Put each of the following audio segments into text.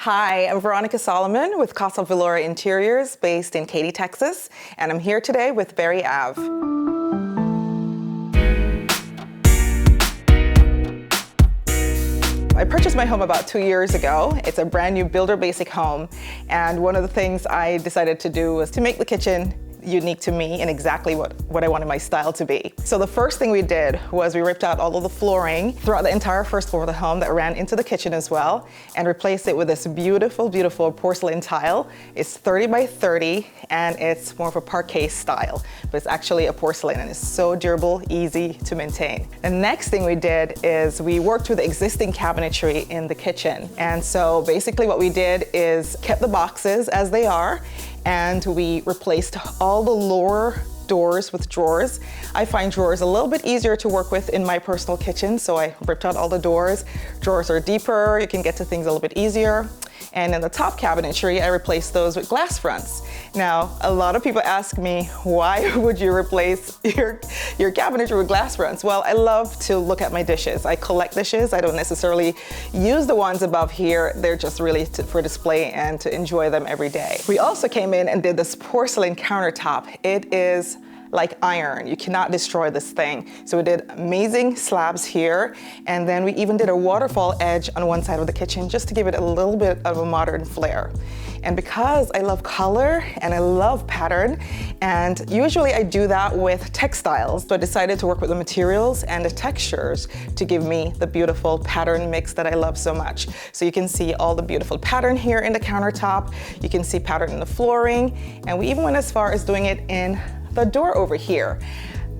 Hi, I'm Veronica Solomon with Casa Vilora Interiors based in Katy, Texas, and I'm here today with 𝗕𝗲𝗏𝗏. I purchased my home about 2 years ago. It's a brand new builder basic home, and one of the things I decided to do was to make the kitchen unique to me and exactly what I wanted my style to be. So the first thing we did was we ripped out all of the flooring throughout the entire first floor of the home that ran into the kitchen as well, and replaced it with this beautiful, beautiful porcelain tile. It's 30 by 30 and it's more of a parquet style, but it's actually a porcelain and it's so durable, easy to maintain. The next thing we did is we worked with the existing cabinetry in the kitchen. And so basically what we did is kept the boxes as they are, and we replaced all the lower doors with drawers. I find drawers a little bit easier to work with in my personal kitchen, so I ripped out all the doors. Drawers are deeper, you can get to things a little bit easier. And in the top cabinetry, I replaced those with glass fronts. Now, a lot of people ask me, why would you replace your cabinetry with glass fronts? Well, I love to look at my dishes. I collect dishes. I don't necessarily use the ones above here. They're just really for display and to enjoy them every day. We also came in and did this porcelain countertop. It is like iron. You cannot destroy this thing. So we did amazing slabs here, and then we even did a waterfall edge on one side of the kitchen just to give it a little bit of a modern flair. And because I love color and I love pattern, and usually I do that with textiles, so I decided to work with the materials and the textures to give me the beautiful pattern mix that I love so much. So you can see all the beautiful pattern here in the countertop, you can see pattern in the flooring, and we even went as far as doing it in the door over here.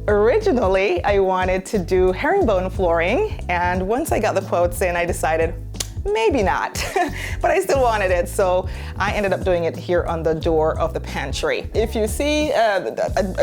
Originally, I wanted to do herringbone flooring, and once I got the quotes in, I decided maybe not, but I still wanted it, so I ended up doing it here on the door of the pantry. If you see, I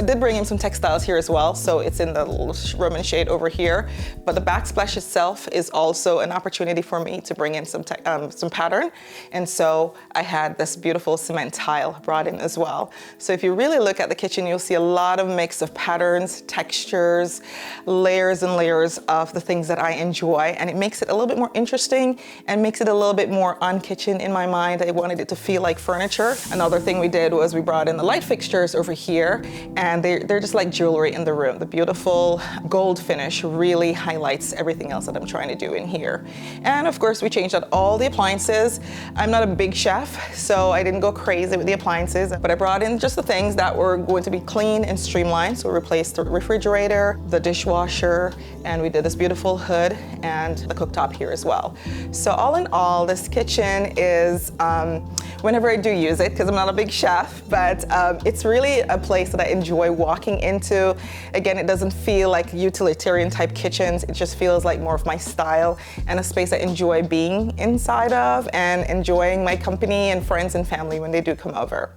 did bring in some textiles here as well, so it's in the little Roman shade over here, but the backsplash itself is also an opportunity for me to bring in some pattern, and so I had this beautiful cement tile brought in as well. So if you really look at the kitchen, you'll see a lot of mix of patterns, textures, layers and layers of the things that I enjoy, and it makes it a little bit more interesting and makes it a little bit more on-kitchen in my mind. I wanted it to feel like furniture. Another thing we did was we brought in the light fixtures over here, and they're just like jewelry in the room. The beautiful gold finish really highlights everything else that I'm trying to do in here. And of course, we changed out all the appliances. I'm not a big chef, so I didn't go crazy with the appliances, but I brought in just the things that were going to be clean and streamlined. So we replaced the refrigerator, the dishwasher, and we did this beautiful hood and the cooktop here as well. So all in all, this kitchen is, whenever I do use it, because I'm not a big chef, but it's really a place that I enjoy walking into. Again, it doesn't feel like utilitarian type kitchens. It just feels like more of my style and a space I enjoy being inside of and enjoying my company and friends and family when they do come over.